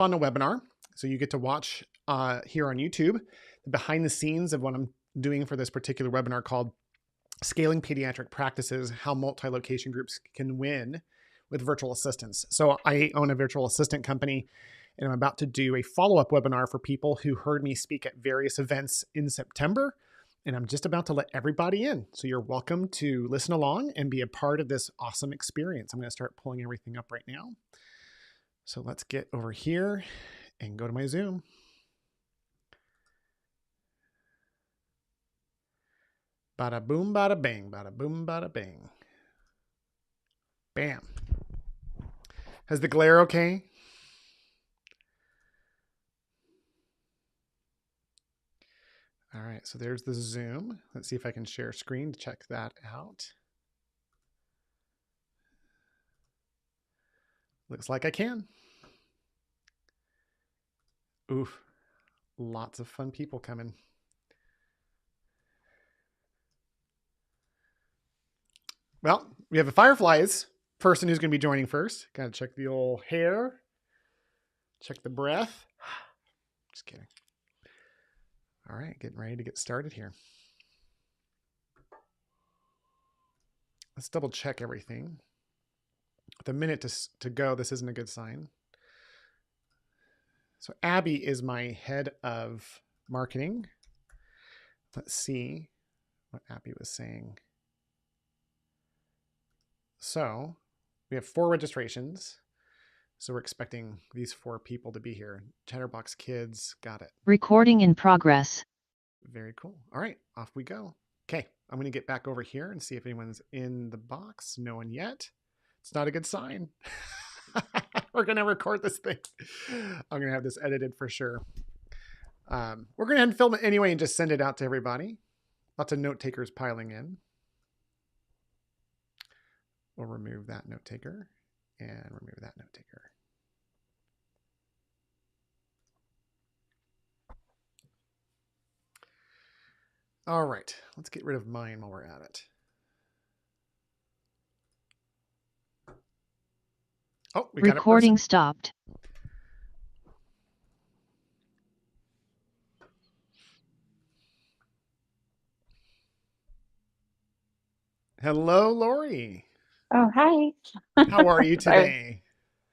on a webinar. So you get to watch here on YouTube the behind the scenes of what I'm doing for this particular webinar called Scaling Pediatric Practices, How Multi-Location Groups Can Win with Virtual Assistants. So I own a virtual assistant company, and I'm about to do a follow-up webinar for people who heard me speak at various events in September. And I'm just about to let everybody in. So you're welcome to listen along and be a part of this awesome experience. I'm going to start pulling everything up right now. So let's get over here and go to my Zoom. Bada boom, bada bang, bada boom, bada bang. Bam. Has the glare okay? All right, so there's the Zoom. Let's see if I can share screen to check that out. Looks like I can. Oof, lots of fun people coming. Well, we have a Fireflies person who's going to be joining first. Got to check the old hair, check the breath. Just kidding. All right, getting ready to get started here. Let's double check everything. With a minute to go, this isn't a good sign. So Abby is my head of marketing. Let's see what Abby was saying. So we have 4 registrations. So we're expecting these 4 people to be here. Chatterbox Kids, got it. Recording in progress. Very cool. All right, off we go. Okay, I'm going to get back over here and see if anyone's in the box. No one yet. It's not a good sign. We're going to record this thing. I'm going to have this edited for sure. We're going to have to film it anyway and just send it out to everybody. Lots of note takers piling in. We'll remove that note taker and remove that note taker. All right, let's get rid of mine while we're at it. Oh, we got it. Recording stopped. Hello, Lori. Oh, hi. How are you today?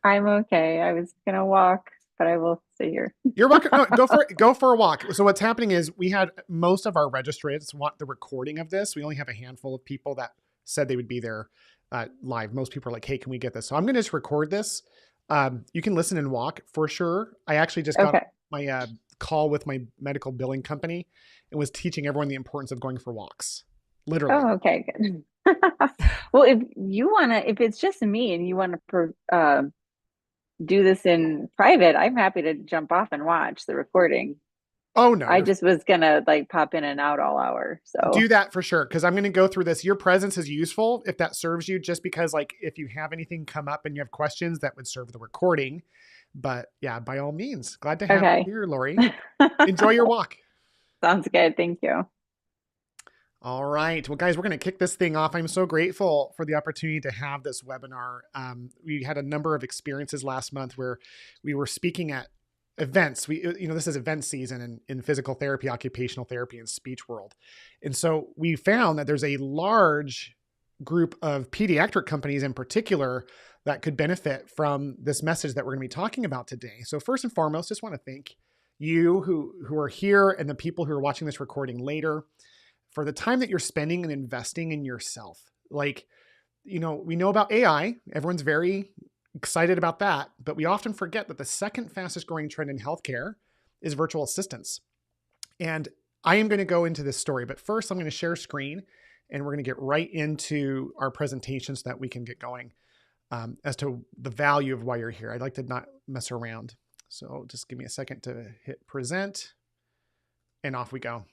I'm okay. I was gonna walk, but I will stay here. You're welcome. No, go for a walk. So what's happening is we had most of our registrants want the recording of this. We only have a handful of people that said they would be there live. Most people are like, hey, can we get this? So I'm going to just record this. You can listen and walk for sure. I actually just got my call with my medical billing company and was teaching everyone the importance of going for walks. Literally. Oh, okay, good. Well, if it's just me and you want to do this in private, I'm happy to jump off and watch the recording. Oh, no. I just was going to like pop in and out all hour. So do that for sure. Cause I'm going to go through this. Your presence is useful if that serves you, just because like, if you have anything come up and you have questions that would serve the recording, but yeah, by all means, glad to have you here, Lori. Enjoy your walk. Sounds good. Thank you. All right. Well, guys, we're going to kick this thing off. I'm so grateful for the opportunity to have this webinar. We had a number of experiences last month where we were speaking at events. This is event season in physical therapy, occupational therapy, and speech world. And so we found that there's a large group of pediatric companies in particular that could benefit from this message that we're going to be talking about today. So first and foremost, just want to thank you who are here and the people who are watching this recording later for the time that you're spending and investing in yourself. Like, we know about AI. Everyone's very excited about that, but we often forget that the second fastest growing trend in healthcare is virtual assistants. And I am going to go into this story, but first I'm going to share screen and we're going to get right into our presentation so that we can get going as to the value of why you're here. I'd like to not mess around. So just give me a second to hit present and off we go.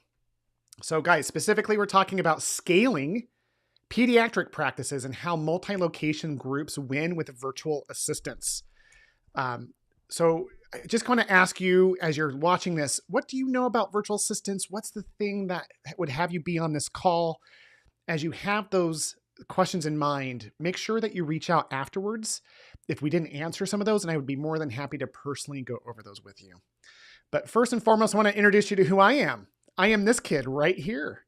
So guys, specifically, we're talking about scaling pediatric practices and how multi-location groups win with virtual assistants. So I just want to ask you, as you're watching this, what do you know about virtual assistants? What's the thing that would have you be on this call? As you have those questions in mind, make sure that you reach out afterwards if we didn't answer some of those, and I would be more than happy to personally go over those with you. But first and foremost, I want to introduce you to who I am. I am this kid right here.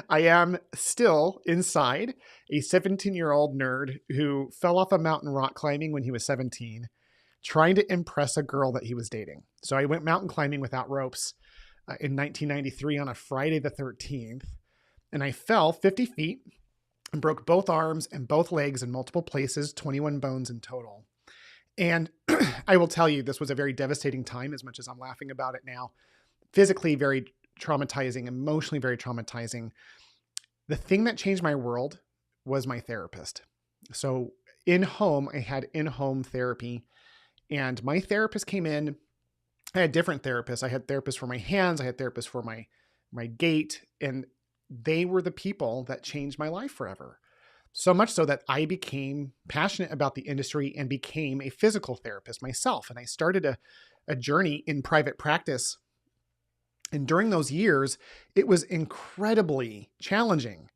I am still inside a 17-year-old nerd who fell off a mountain rock climbing when he was 17, trying to impress a girl that he was dating. So I went mountain climbing without ropes in 1993 on a Friday the 13th, and I fell 50 feet and broke both arms and both legs in multiple places, 21 bones in total. And I will tell you, this was a very devastating time, as much as I'm laughing about it now. Physically very traumatizing, emotionally very traumatizing. The thing that changed my world was my therapist. So in home, I had in-home therapy, and my therapist came in. I had different therapists. I had therapists for my hands. I had therapists for my gait, and they were the people that changed my life forever. So much so that I became passionate about the industry and became a physical therapist myself. And I started a journey in private practice. And during those years, it was incredibly challenging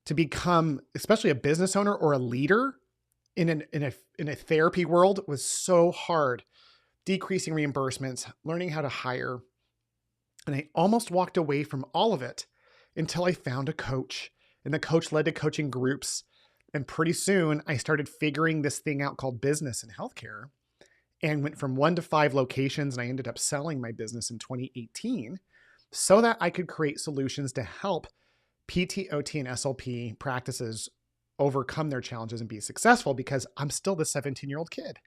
to become, especially a business owner or a leader in a therapy world was so hard. Decreasing reimbursements, learning how to hire. And I almost walked away from all of it until I found a coach, and the coach led to coaching groups. And pretty soon I started figuring this thing out called business and healthcare, and went from 1 to 5 locations. And I ended up selling my business in 2018 so that I could create solutions to help PT, OT, and SLP practices overcome their challenges and be successful, because I'm still the 17-year-old kid.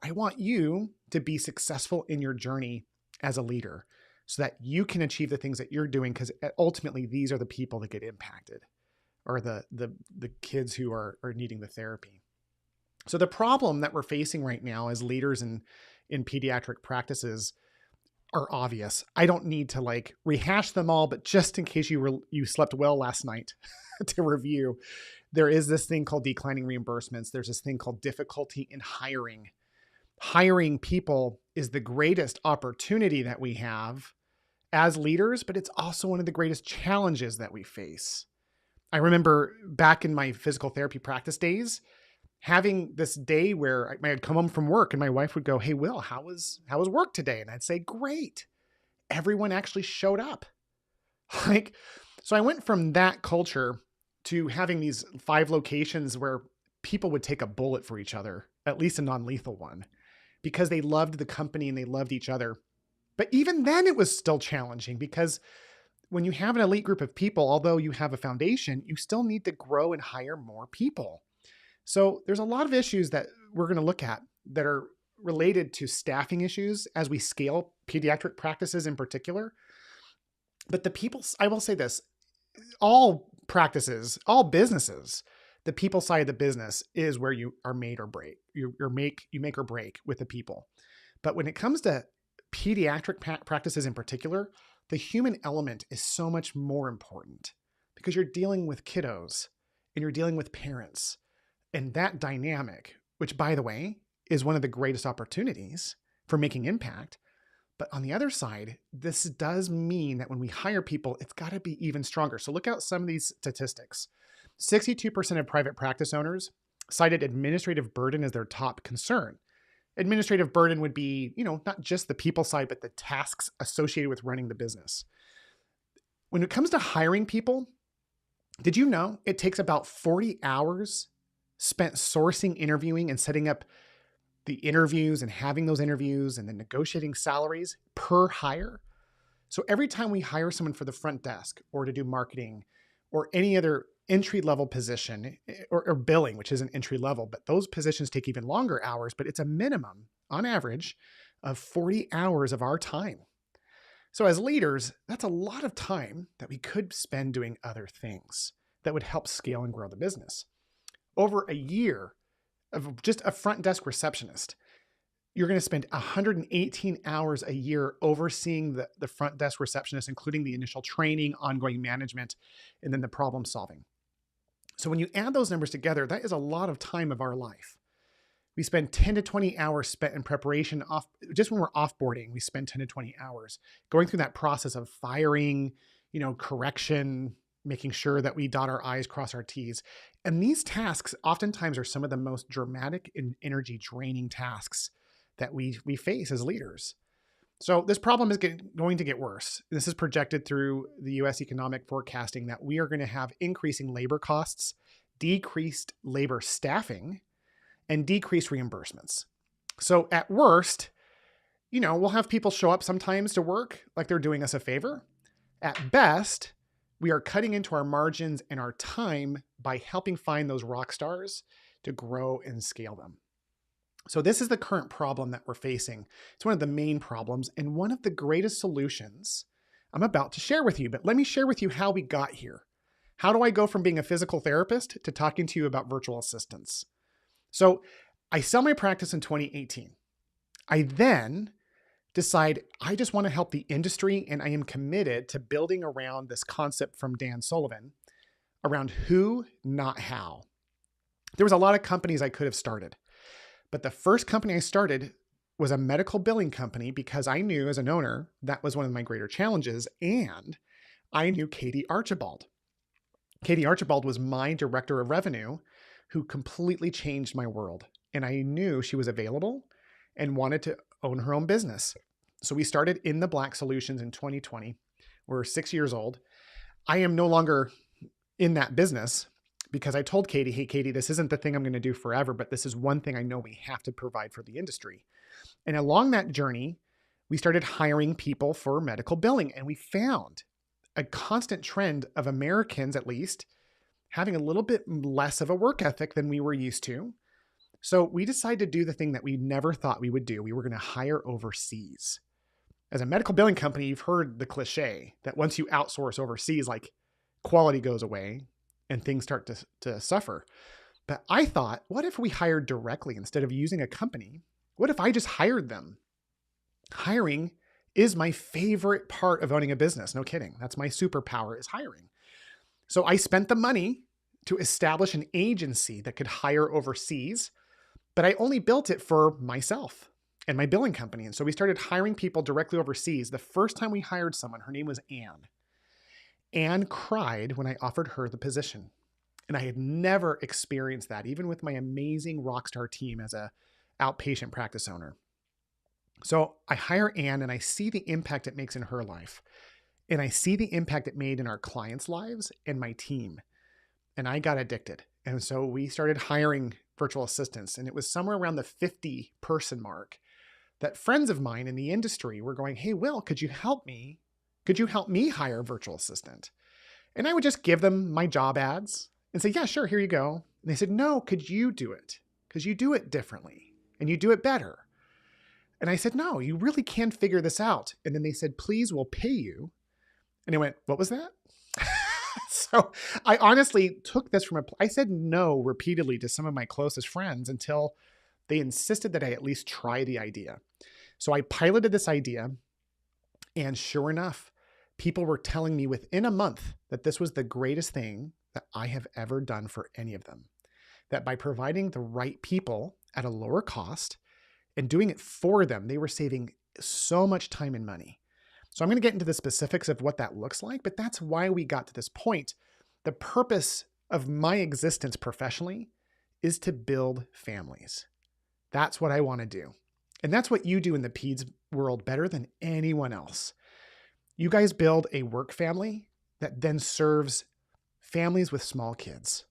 I want you to be successful in your journey as a leader so that you can achieve the things that you're doing, because ultimately these are the people that get impacted, or the kids who are needing the therapy. So the problem that we're facing right now as leaders in pediatric practices are obvious. I don't need to like rehash them all, but just in case you slept well last night to review, there is this thing called declining reimbursements. There's this thing called difficulty in hiring. Hiring people is the greatest opportunity that we have as leaders, but it's also one of the greatest challenges that we face. I remember back in my physical therapy practice days, having this day where I'd come home from work and my wife would go, "Hey, Will, how was work today?" And I'd say, "Great." Everyone actually showed up. Like, so I went from that culture to having these 5 locations where people would take a bullet for each other, at least a non-lethal one, because they loved the company and they loved each other. But even then it was still challenging, because when you have an elite group of people, although you have a foundation, you still need to grow and hire more people. So there's a lot of issues that we're going to look at that are related to staffing issues as we scale pediatric practices in particular. But the people, I will say this, all practices, all businesses, the people side of the business is where you are made or break. You make or break with the people. But when it comes to pediatric practices in particular, the human element is so much more important, because you're dealing with kiddos and you're dealing with parents, and that dynamic, which by the way, is one of the greatest opportunities for making impact. But on the other side, this does mean that when we hire people, it's got to be even stronger. So look at some of these statistics. 62% of private practice owners cited administrative burden as their top concern. Administrative burden would be, not just the people side, but the tasks associated with running the business. When it comes to hiring people, did you know it takes about 40 hours spent sourcing, interviewing, and setting up the interviews and having those interviews and then negotiating salaries per hire? So every time we hire someone for the front desk or to do marketing or any other entry-level position or billing, which isn't entry-level, but those positions take even longer hours, but it's a minimum on average of 40 hours of our time. So as leaders, that's a lot of time that we could spend doing other things that would help scale and grow the business. Over a year of just a front desk receptionist, you're going to spend 118 hours a year overseeing the front desk receptionist, including the initial training, ongoing management, and then the problem solving. So when you add those numbers together, that is a lot of time of our life. We spend 10 to 20 hours spent in preparation just when we're offboarding, we spend 10 to 20 hours going through that process of firing, correction, making sure that we dot our I's, cross our T's. And these tasks oftentimes are some of the most dramatic and energy draining tasks that we face as leaders. So this problem is going to get worse. This is projected through the US economic forecasting that we are going to have increasing labor costs, decreased labor staffing, and decreased reimbursements. So at worst, we'll have people show up sometimes to work like they're doing us a favor. At best, we are cutting into our margins and our time by helping find those rock stars to grow and scale them. So this is the current problem that we're facing. It's one of the main problems and one of the greatest solutions I'm about to share with you. But let me share with you how we got here. How do I go from being a physical therapist to talking to you about virtual assistants? So I sell my practice in 2018. I then decide I just want to help the industry, and I am committed to building around this concept from Dan Sullivan around who, not how. There was a lot of companies I could have started, but the first company I started was a medical billing company because I knew as an owner that was one of my greater challenges, and I knew Katie Archibald. Katie Archibald was my director of revenue who completely changed my world, and I knew she was available and wanted to own her own business. So we started In the Black Solutions in 2020. We're 6 years old. I am no longer in that business because I told Katie, hey, Katie, this isn't the thing I'm going to do forever, but this is one thing I know we have to provide for the industry. And along that journey, we started hiring people for medical billing, and we found a constant trend of Americans, at least, having a little bit less of a work ethic than we were used to. So we decided to do the thing that we never thought we would do. We were going to hire overseas. As a medical billing company, you've heard the cliche that once you outsource overseas, like quality goes away and things start to suffer. But I thought, what if we hired directly instead of using a company? What if I just hired them? Hiring is my favorite part of owning a business. No kidding. That's my superpower, is hiring. So I spent the money to establish an agency that could hire overseas, but I only built it for myself and my billing company. And so we started hiring people directly overseas. The first time we hired someone, her name was Anne. Anne cried when I offered her the position. And I had never experienced that, even with my amazing rockstar team as a outpatient practice owner. So I hire Anne and I see the impact it makes in her life. And I see the impact it made in our clients' lives and my team. And I got addicted. And so we started hiring virtual assistants. And it was somewhere around the 50-person mark that friends of mine in the industry were going, hey, Will, could you help me? Could you help me hire a virtual assistant? And I would just give them my job ads and say, yeah, sure, here you go. And they said, no, could you do it? Because you do it differently and you do it better. And I said, no, you really can figure this out. And then they said, please, we'll pay you. And I went, what was that? So I honestly took this I said no repeatedly to some of my closest friends until they insisted that I at least try the idea. So I piloted this idea, and sure enough, people were telling me within a month that this was the greatest thing that I have ever done for any of them. That by providing the right people at a lower cost and doing it for them, they were saving so much time and money. So I'm going to get into the specifics of what that looks like, but that's why we got to this point. The purpose of my existence professionally is to build families. That's what I want to do. And that's what you do in the PEDS world better than anyone else. You guys build a work family that then serves families with small kids.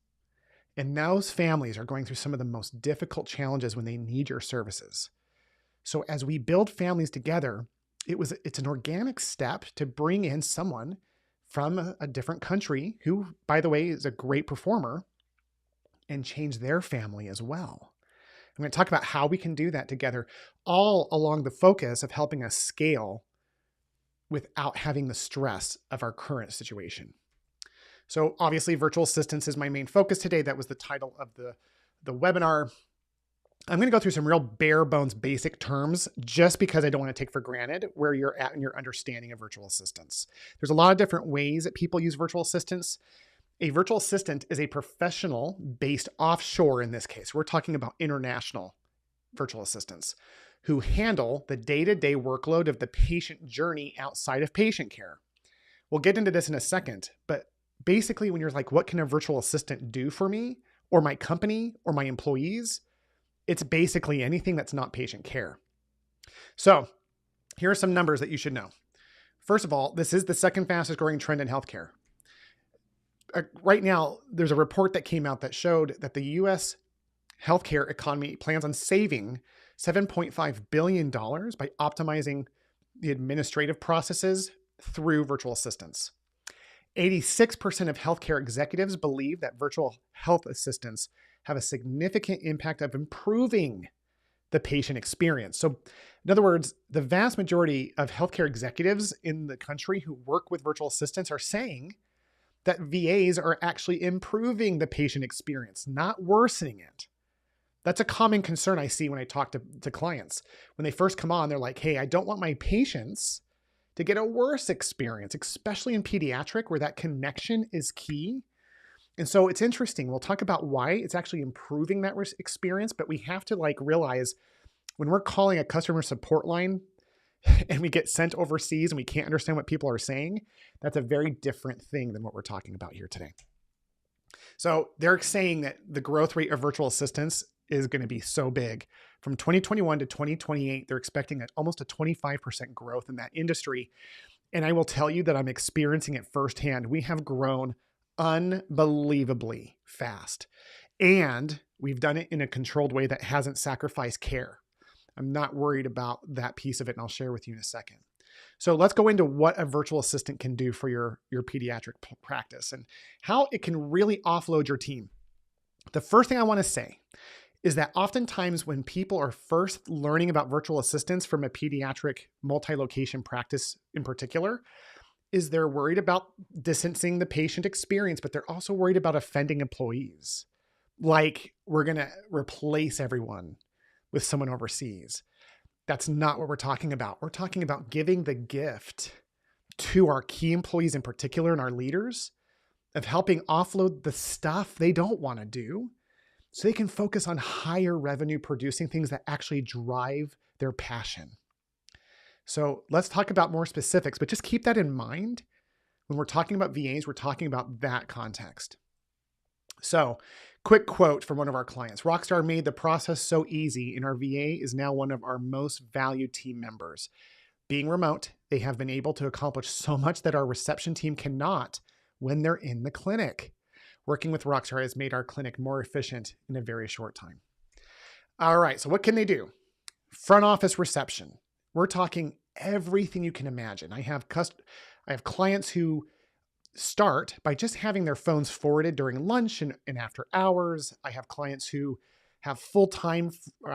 And those families are going through some of the most difficult challenges when they need your services. So as we build families together, it's an organic step to bring in someone from a different country who, by the way, is a great performer and change their family as well. I'm going to talk about how we can do that together, all along the focus of helping us scale without having the stress of our current situation. So obviously, virtual assistants is my main focus today. That was the title of the webinar. I'm going to go through some real bare bones basic terms just because I don't want to take for granted where you're at in your understanding of virtual assistants. There's a lot of different ways that people use virtual assistants. A virtual assistant is a professional based offshore in this case. We're talking about international virtual assistants who handle the day-to-day workload of the patient journey outside of patient care. We'll get into this in a second, but basically when you're like, what can a virtual assistant do for me or my company or my employees? It's basically anything that's not patient care. So here are some numbers that you should know. First of all, this is the second fastest growing trend in healthcare. Right now, there's a report that came out that showed that the US healthcare economy plans on saving $7.5 billion by optimizing the administrative processes through virtual assistants. 86% of healthcare executives believe that virtual health assistants have a significant impact of improving the patient experience. So, in other words, the vast majority of healthcare executives in the country who work with virtual assistants are saying that VAs are actually improving the patient experience, not worsening it. That's a common concern I see when I talk to clients. When they first come on, they're like, hey, I don't want my patients to get a worse experience, especially in pediatric where that connection is key. And so it's interesting. We'll talk about why it's actually improving that experience, but we have to realize when we're calling a customer support line and we get sent overseas and we can't understand what people are saying, that's a very different thing than what we're talking about here today. So they're saying that the growth rate of virtual assistants is going to be so big. From 2021 to 2028, they're expecting almost a 25% growth in that industry. And I will tell you that I'm experiencing it firsthand. We have grown unbelievably fast. And we've done it in a controlled way that hasn't sacrificed care. I'm not worried about that piece of it, and I'll share with you in a second. So let's go into what a virtual assistant can do for your pediatric practice and how it can really offload your team. The first thing I want to say is that oftentimes when people are first learning about virtual assistants from a pediatric multi-location practice in particular, is they're worried about distancing the patient experience, but they're also worried about offending employees. Like we're going to replace everyone with someone overseas. That's not what we're talking about. We're talking about giving the gift to our key employees in particular and our leaders of helping offload the stuff they don't want to do so they can focus on higher revenue producing things that actually drive their passion. So let's talk about more specifics, but just keep that in mind. When we're talking about VAs, we're talking about that context. So quick quote from one of our clients. Rockstar made the process so easy, and our VA is now one of our most valued team members. Being remote, they have been able to accomplish so much that our reception team cannot when they're in the clinic. Working with Rockstar has made our clinic more efficient in a very short time. All right, so what can they do? Front office reception. We're talking everything you can imagine. I have clients who start by just having their phones forwarded during lunch and after hours. I have clients who have full-time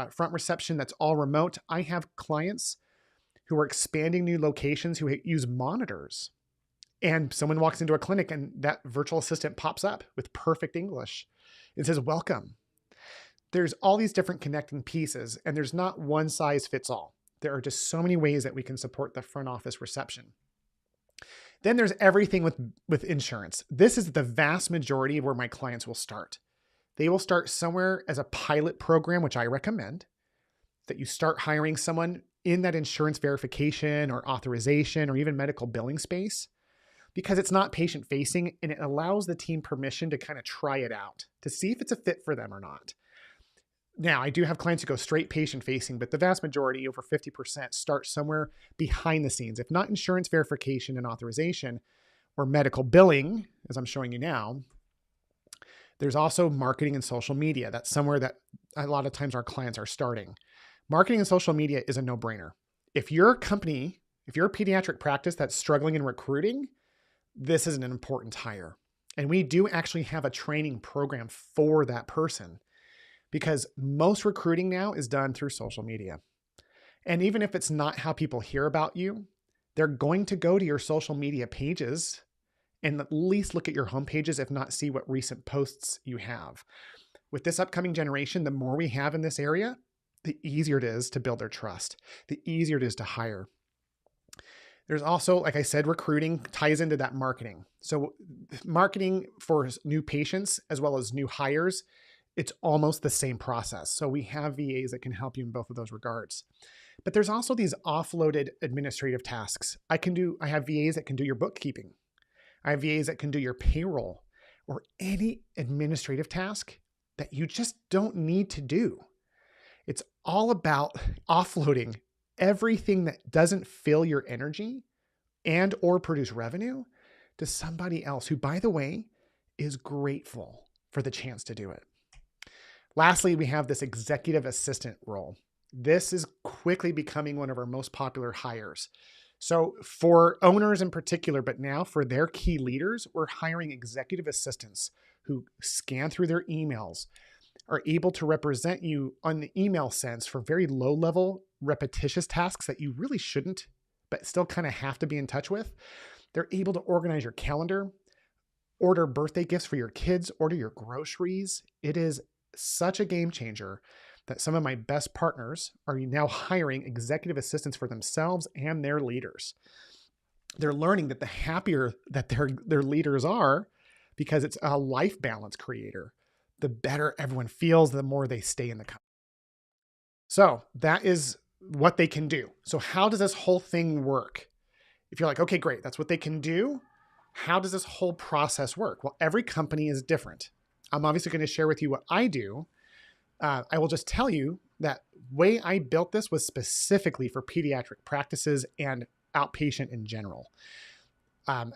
front reception that's all remote. I have clients who are expanding new locations who use monitors. And someone walks into a clinic and that virtual assistant pops up with perfect English and says, welcome. There's all these different connecting pieces, and there's not one size fits all. There are just so many ways that we can support the front office reception. Then there's everything with insurance. This is the vast majority of where my clients will start. They will start somewhere as a pilot program, which I recommend, that you start hiring someone in that insurance verification or authorization or even medical billing space, because it's not patient facing and it allows the team permission to kind of try it out to see if it's a fit for them or not. Now, I do have clients who go straight patient facing, but the vast majority, over 50%, start somewhere behind the scenes. If not insurance verification and authorization or medical billing, as I'm showing you now, there's also marketing and social media. That's somewhere that a lot of times our clients are starting. Marketing and social media is a no-brainer. If you're a company, if you're a pediatric practice that's struggling in recruiting, this is an important hire. And we do actually have a training program for that person, because most recruiting now is done through social media. And even if it's not how people hear about you, they're going to go to your social media pages and at least look at your home pages, if not see what recent posts you have. With this upcoming generation, the more we have in this area, the easier it is to build their trust, the easier it is to hire. There's also, like I said, recruiting ties into that marketing. So marketing for new patients as well as new hires, it's almost the same process. So we have VAs that can help you in both of those regards. But there's also these offloaded administrative tasks. I have VAs that can do your bookkeeping. I have VAs that can do your payroll or any administrative task that you just don't need to do. It's all about offloading everything that doesn't fill your energy and or produce revenue to somebody else who, by the way, is grateful for the chance to do it. Lastly, we have this executive assistant role. This is quickly becoming one of our most popular hires. So for owners in particular, but now for their key leaders, we're hiring executive assistants who scan through their emails, are able to represent you on the email sense for very low level repetitious tasks that you really shouldn't, but still kind of have to be in touch with. They're able to organize your calendar, order birthday gifts for your kids, order your groceries. It is such a game changer that some of my best partners are now hiring executive assistants for themselves and their leaders. They're learning that the happier that their leaders are, because it's a life balance creator, the better everyone feels, the more they stay in the company. So that is what they can do. So how does this whole thing work? If you're like, okay, great, that's what they can do. How does this whole process work? Well, every company is different. I'm obviously going to share with you what I do. I will just tell you that way I built this was specifically for pediatric practices and outpatient in general.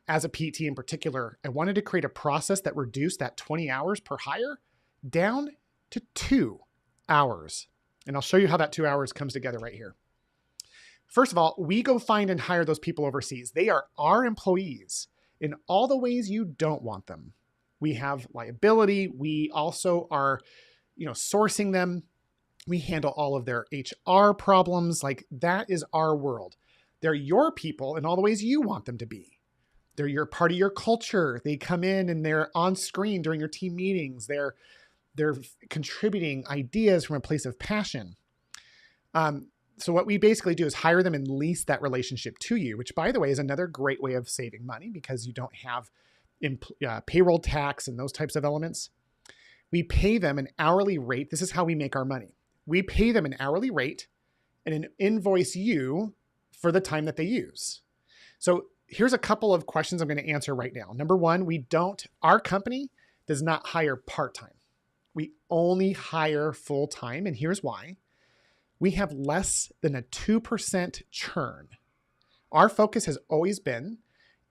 As a PT in particular, I wanted to create a process that reduced that 20 hours per hire down to 2 hours. And I'll show you how that 2 hours comes together right here. First of all, we go find and hire those people overseas. They are our employees in all the ways you don't want them. We have liability. We also are, sourcing them. We handle all of their HR problems. Like, that is our world. They're your people in all the ways you want them to be. They're your part of your culture. They come in and they're on screen during your team meetings. They're contributing ideas from a place of passion. So what we basically do is hire them and lease that relationship to you, which, by the way, is another great way of saving money because you don't have payroll tax and those types of elements. We pay them an hourly rate. This is how we make our money. We pay them an hourly rate and invoice you for the time that they use. So here's a couple of questions I'm going to answer right now. Number one, our company does not hire part-time. We only hire full-time, and here's why. We have less than a 2% churn. Our focus has always been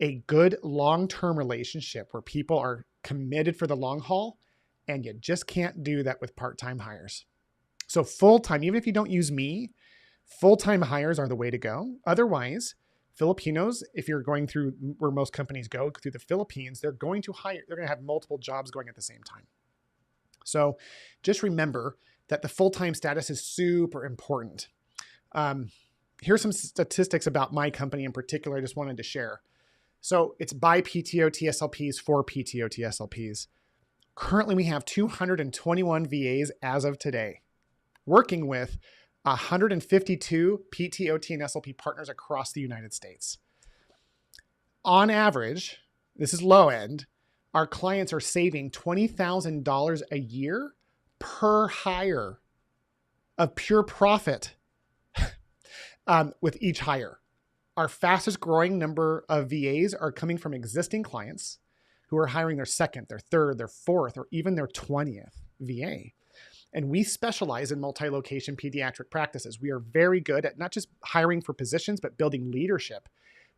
a good long-term relationship where people are committed for the long haul, and you just can't do that with part-time hires. So full-time, even if you don't use me, full-time hires are the way to go. Otherwise, Filipinos, if you're going through where most companies go, through the Philippines, they're going to have multiple jobs going at the same time. So just remember that the full-time status is super important. Here's some statistics about my company in particular I just wanted to share. So it's by PTO TSLPs for PTO TSLPs. Currently, we have 221 VAs as of today, working with 152 PTOT and SLP partners across the United States. On average, this is low end, our clients are saving $20,000 a year per hire of pure profit with each hire. Our fastest growing number of VAs are coming from existing clients who are hiring their second, their third, their fourth, or even their 20th VA. And we specialize in multi-location pediatric practices. We are very good at not just hiring for positions, but building leadership,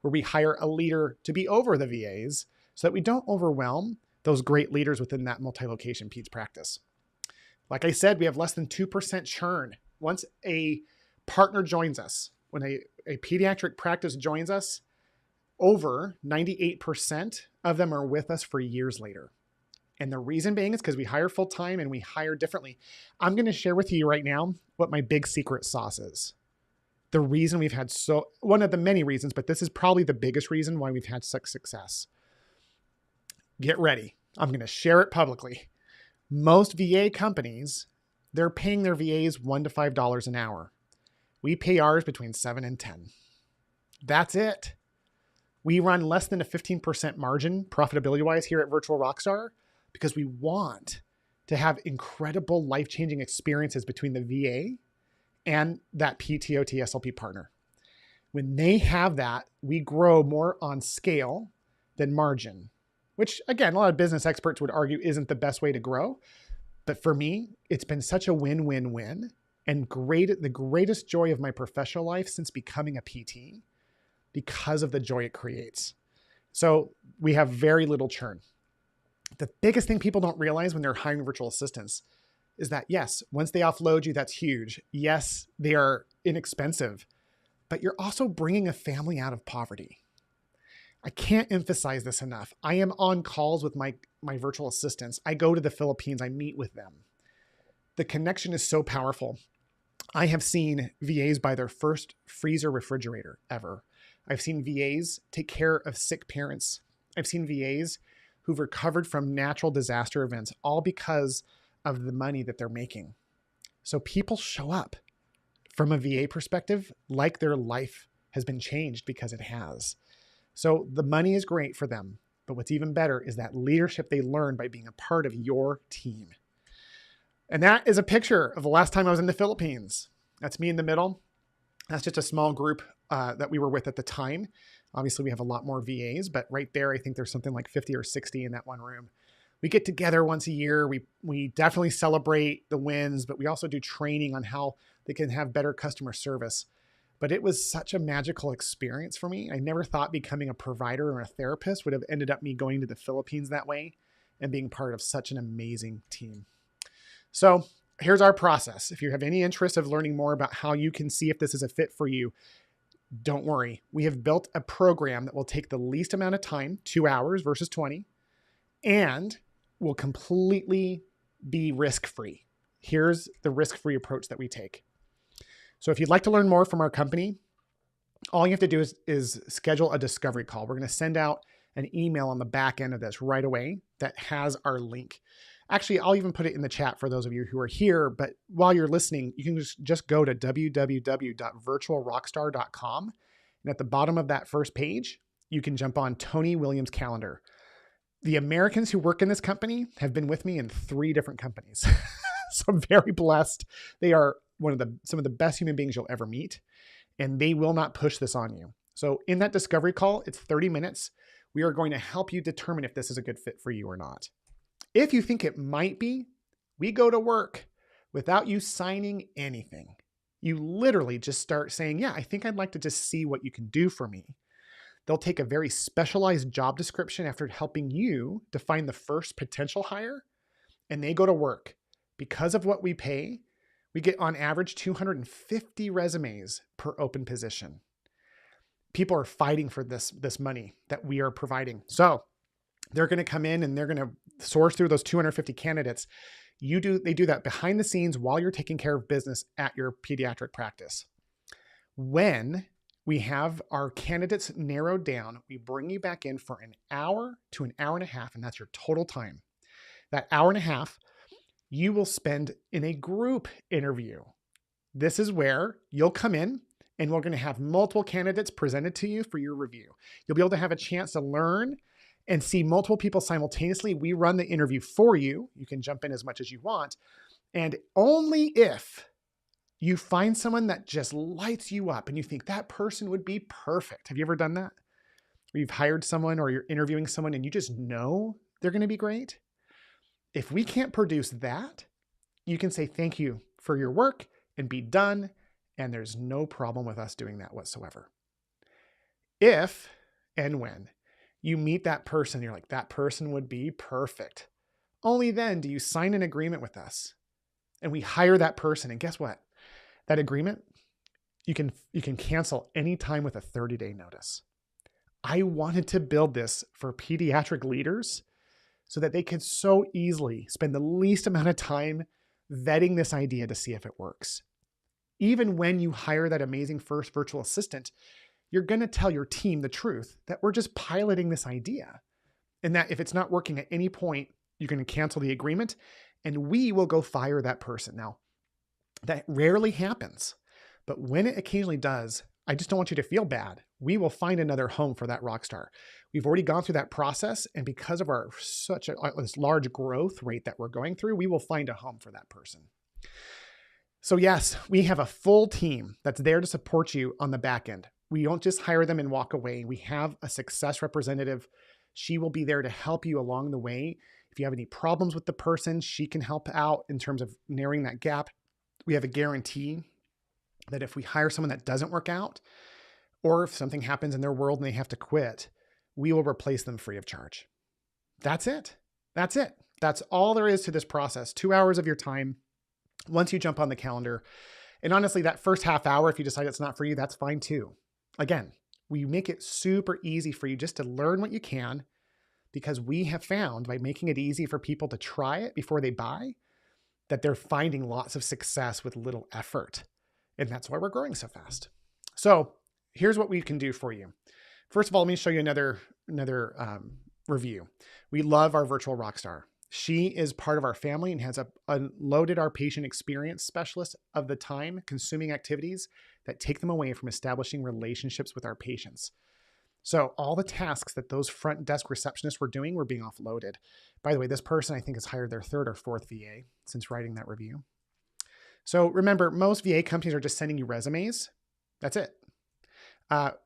where we hire a leader to be over the VAs so that we don't overwhelm those great leaders within that multi-location peds practice. Like I said, we have less than 2% churn. Once a partner joins us, when a pediatric practice joins us, over 98% of them are with us for years later. And the reason being is because we hire full-time and we hire differently. I'm going to share with you right now what my big secret sauce is. The reason we've had one of the many reasons, but this is probably the biggest reason why we've had such success. Get ready. I'm going to share it publicly. Most VA companies, they're paying their VAs $1 to $5 an hour. We pay ours between $7 and $10. That's it. We run less than a 15% margin profitability-wise here at Virtual Rockstar because we want to have incredible life-changing experiences between the VA and that PTO-TSLP partner. When they have that, we grow more on scale than margin, which again, a lot of business experts would argue isn't the best way to grow. But for me, it's been such a win-win-win and the greatest joy of my professional life since becoming a PT because of the joy it creates. So we have very little churn. The biggest thing people don't realize when they're hiring virtual assistants is that, yes, once they offload you, that's huge. Yes, they are inexpensive, but you're also bringing a family out of poverty. I can't emphasize this enough. I am on calls with my virtual assistants. I go to the Philippines. I meet with them. The connection is so powerful. I have seen VAs buy their first freezer refrigerator ever. I've seen VAs take care of sick parents. I've seen VAs who've recovered from natural disaster events, all because of the money that they're making. So people show up from a VA perspective like their life has been changed, because it has. So the money is great for them, but what's even better is that leadership they learn by being a part of your team. And that is a picture of the last time I was in the Philippines. That's me in the middle. That's just a small group that we were with at the time. Obviously, we have a lot more VAs, but right there, I think there's something like 50 or 60 in that one room. We get together once a year. We definitely celebrate the wins, but we also do training on how they can have better customer service. But it was such a magical experience for me. I never thought becoming a provider or a therapist would have ended up me going to the Philippines that way and being part of such an amazing team. So here's our process. If you have any interest of learning more about how you can see if this is a fit for you, don't worry. We have built a program that will take the least amount of time, 2 hours versus 20, and will completely be risk-free. Here's the risk-free approach that we take. So if you'd like to learn more from our company, all you have to do is schedule a discovery call. We're going to send out an email on the back end of this right away that has our link. Actually, I'll even put it in the chat for those of you who are here, but while you're listening, you can just go to www.virtualrockstar.com. And at the bottom of that first page, you can jump on Tony Williams' calendar. The Americans who work in this company have been with me in 3 different companies. So I'm very blessed. They are some of the best human beings you'll ever meet, and they will not push this on you. So in that discovery call, it's 30 minutes. We are going to help you determine if this is a good fit for you or not. If you think it might be, we go to work without you signing anything. You literally just start saying, yeah, I think I'd like to just see what you can do for me. They'll take a very specialized job description after helping you define the first potential hire, and they go to work. Because of what we pay, we get on average 250 resumes per open position. People are fighting for this money that we are providing. So they're going to come in and they're going to source through those 250 candidates. They do that behind the scenes while you're taking care of business at your pediatric practice. When we have our candidates narrowed down, we bring you back in for an hour to an hour and a half, and that's your total time. That hour and a half, you will spend in a group interview. This is where you'll come in and we're going to have multiple candidates presented to you for your review. You'll be able to have a chance to learn and see multiple people simultaneously. We run the interview for you. You can jump in as much as you want. And only if you find someone that just lights you up and you think that person would be perfect. Have you ever done that? Where you've hired someone or you're interviewing someone and you just know they're going to be great? If we can't produce that, you can say thank you for your work and be done, and there's no problem with us doing that whatsoever. If and when you meet that person, you're like, that person would be perfect. Only then do you sign an agreement with us, and we hire that person. And guess what? That agreement, you can cancel anytime with a 30-day notice. I wanted to build this for pediatric leaders so that they could so easily spend the least amount of time vetting this idea to see if it works. Even when you hire that amazing first virtual assistant, you're going to tell your team the truth that we're just piloting this idea. And that if it's not working at any point, you're going to cancel the agreement and we will go fire that person. Now, that rarely happens, but when it occasionally does, I just don't want you to feel bad. We will find another home for that rock star. We've already gone through that process, and because of this large growth rate that we're going through, we will find a home for that person. So yes, we have a full team that's there to support you on the back end. We don't just hire them and walk away. We have a success representative She will be there to help you along the way. If you have any problems with the person, she can help out in terms of narrowing that gap. We have a guarantee that if we hire someone that doesn't work out, or if something happens in their world and they have to quit, we will replace them free of charge. That's it. That's it. That's all there is to this process. 2 hours of your time once you jump on the calendar. And honestly, that first half hour, if you decide it's not for you, that's fine too. Again, we make it super easy for you just to learn what you can, because we have found by making it easy for people to try it before they buy, that they're finding lots of success with little effort. And that's why we're growing so fast. So here's what we can do for you. First of all, let me show you another review. We love our virtual rockstar. She is part of our family and has unloaded our patient experience specialist of the time consuming activities that take them away from establishing relationships with our patients. So all the tasks that those front desk receptionists were doing were being offloaded. By the way, this person I think has hired their third or fourth VA since writing that review. So remember, most VA companies are just sending you resumes. That's it.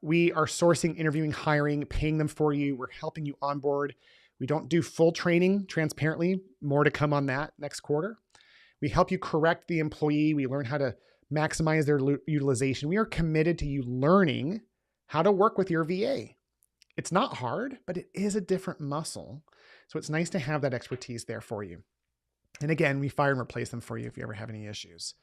We are sourcing, interviewing, hiring, paying them for you. We're helping you onboard. We don't do full training, transparently. More to come on that next quarter. We help you correct the employee. We learn how to maximize their utilization. We are committed to you learning how to work with your VA. It's not hard, but it is a different muscle. So it's nice to have that expertise there for you. And again, we fire and replace them for you if you ever have any issues.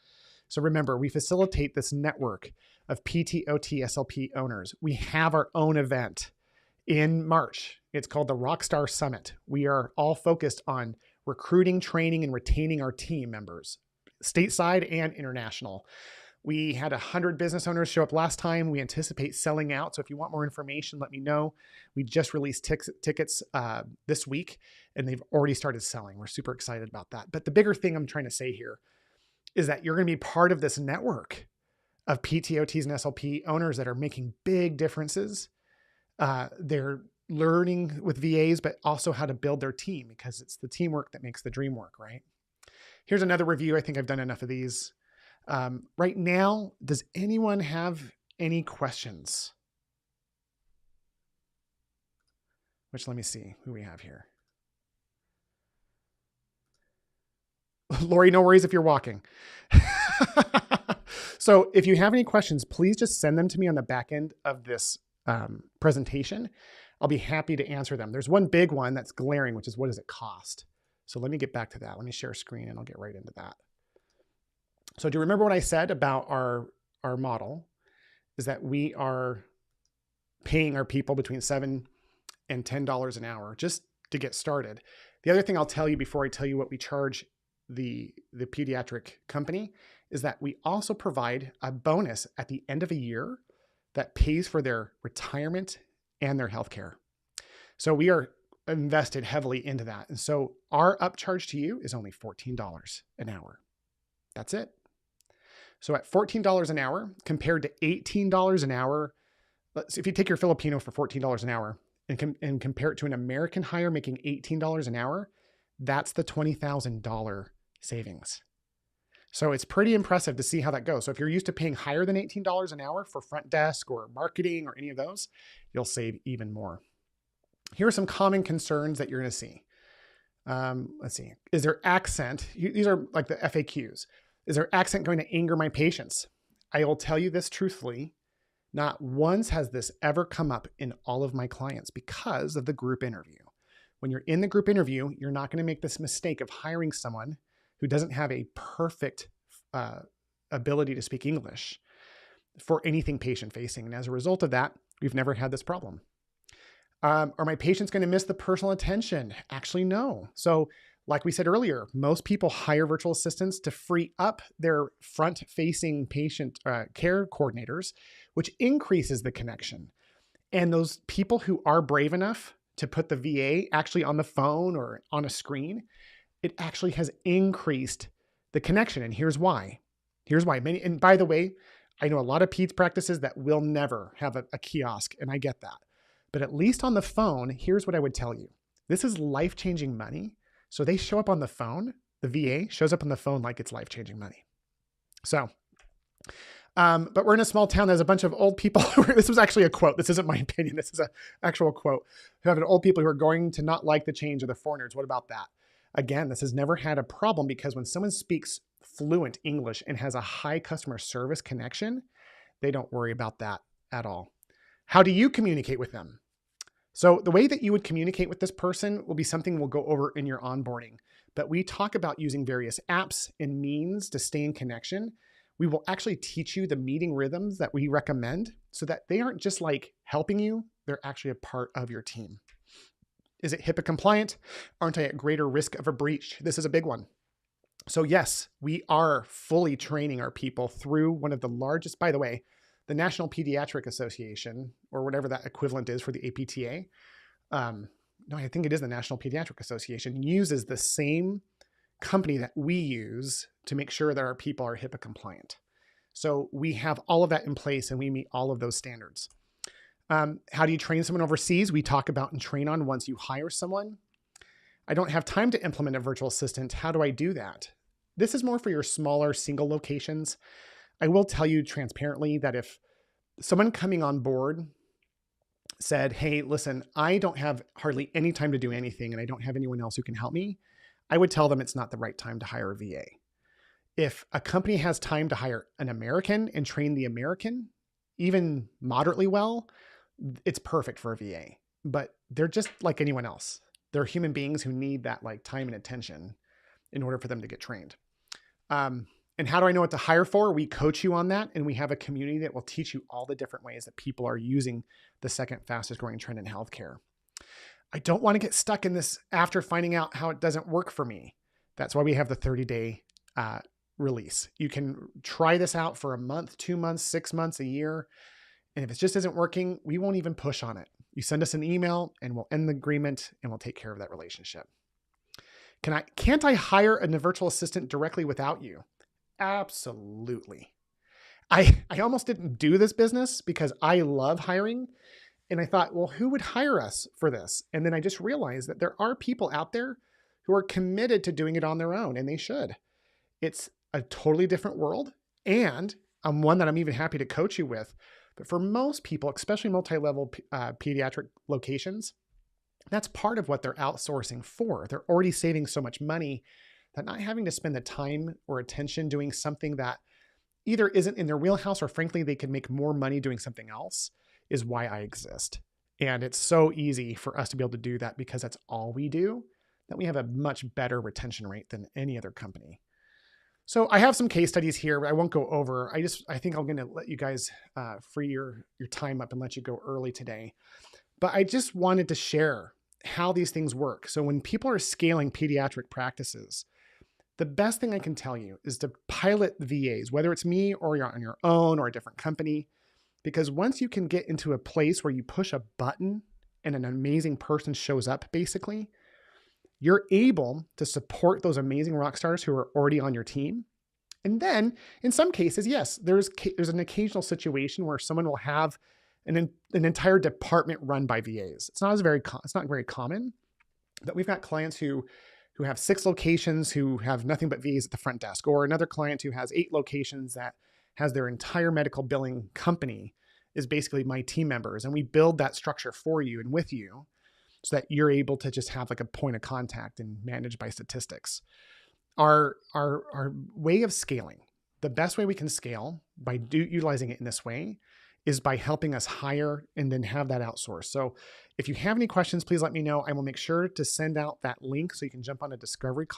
So remember, we facilitate this network of PT, OT, SLP owners. We have our own event in March. It's called the Rockstar Summit. We are all focused on recruiting, training, and retaining our team members, stateside and international. We had 100 business owners show up last time. We anticipate selling out. So if you want more information, let me know. We just released tickets this week, and they've already started selling. We're super excited about that. But the bigger thing I'm trying to say here is that you're going to be part of this network of PTOTs and SLP owners that are making big differences. They're learning with VAs, but also how to build their team, because it's the teamwork that makes the dream work, right? Here's another review. I think I've done enough of these. Right now, does anyone have any questions? Which, let me see who we have here. Lori, no worries if you're walking. So if you have any questions, please just send them to me on the back end of this presentation. I'll be happy to answer them. There's one big one that's glaring, which is, what does it cost? So let me get back to that. Let me share a screen and I'll get right into that. So do you remember what I said about our model? Is that we are paying our people between $7 and $10 an hour just to get started. The other thing I'll tell you before I tell you what we charge the pediatric company is that we also provide a bonus at the end of a year that pays for their retirement and their healthcare. So we are invested heavily into that. And so our upcharge to you is only $14 an hour. That's it. So at $14 an hour compared to $18 an hour, if you take your Filipino for $14 an hour and compare it to an American hire making $18 an hour, that's the $20,000 savings. So it's pretty impressive to see how that goes. So if you're used to paying higher than $18 an hour for front desk or marketing or any of those, you'll save even more. Here are some common concerns that you're going to see. Let's see. Is their accent? These are like the FAQs. Is their accent going to anger my patients? I will tell you this truthfully. Not once has this ever come up in all of my clients because of the group interview. When you're in the group interview, you're not going to make this mistake of hiring someone who doesn't have a perfect ability to speak English for anything patient facing. And as a result of that, we've never had this problem. Are my patients going to miss the personal attention? Actually, no. So like we said earlier, most people hire virtual assistants to free up their front-facing patient care coordinators, which increases the connection. And those people who are brave enough to put the VA actually on the phone or on a screen, it actually has increased the connection. And here's why. Here's why. And by the way, I know a lot of peds practices that will never have a kiosk, and I get that. But at least on the phone, here's what I would tell you. This is life-changing money. So they show up on the phone. The VA shows up on the phone like it's life-changing money. So But we're in a small town. There's a bunch of old people. This was actually a quote. This isn't my opinion. This is an actual quote. Who have old people who are going to not like the change of the foreigners. What about that? Again, this has never had a problem because when someone speaks fluent English and has a high customer service connection, they don't worry about that at all. How do you communicate with them? So the way that you would communicate with this person will be something we'll go over in your onboarding. But we talk about using various apps and means to stay in connection. We will actually teach you the meeting rhythms that we recommend so that they aren't just like helping you, they're actually a part of your team. Is it HIPAA compliant? Aren't I at greater risk of a breach? This is a big one. So yes, we are fully training our people through one of the largest, by the way, the National Pediatric Association, or whatever that equivalent is for the APTA. No, I think it is the National Pediatric Association, uses the same company that we use to make sure that our people are HIPAA compliant. So we have all of that in place and we meet all of those standards. How do you train someone overseas? We talk about and train on once you hire someone. I don't have time to implement a virtual assistant. How do I do that? This is more for your smaller single locations. I will tell you transparently that if someone coming on board said, hey, listen, I don't have hardly any time to do anything and I don't have anyone else who can help me, I would tell them it's not the right time to hire a VA. If a company has time to hire an American and train the American, even moderately well, it's perfect for a VA. But they're just like anyone else. They're human beings who need that like time and attention in order for them to get trained. And how do I know what to hire for? We coach you on that. And we have a community that will teach you all the different ways that people are using the second fastest growing trend in healthcare. I don't want to get stuck in this after finding out how it doesn't work for me. That's why we have the 30-day release. You can try this out for a month, 2 months, 6 months, a year. And if it just isn't working, we won't even push on it. You send us an email and we'll end the agreement and we'll take care of that relationship. Can't I hire a virtual assistant directly without you? Absolutely. I almost didn't do this business because I love hiring. And I thought, well, who would hire us for this? And then I just realized that there are people out there who are committed to doing it on their own, and they should. It's a totally different world. And I'm one that I'm even happy to coach you with. But for most people, especially multi-level pediatric locations, that's part of what they're outsourcing for. They're already saving so much money that not having to spend the time or attention doing something that either isn't in their wheelhouse or frankly, they could make more money doing something else is why I exist. And it's so easy for us to be able to do that because that's all we do, that we have a much better retention rate than any other company. So I have some case studies here, but I won't go over. I think I'm going to let you guys free your time up and let you go early today. But I just wanted to share how these things work. So when people are scaling pediatric practices, the best thing I can tell you is to pilot VAs, whether it's me or you're on your own or a different company, because once you can get into a place where you push a button and an amazing person shows up, basically, you're able to support those amazing rock stars who are already on your team. And then in some cases, yes, there's an occasional situation where someone will have an entire department run by VAs. It's not very common, but we've got clients who have 6 locations who have nothing but VAs at the front desk, or another client who has 8 locations that has their entire medical billing company is basically my team members. And we build that structure for you and with you so that you're able to just have like a point of contact and manage by statistics. Our way of scaling, the best way we can scale by utilizing it in this way is by helping us hire and then have that outsourced. So if you have any questions, please let me know. I will make sure to send out that link so you can jump on a discovery call.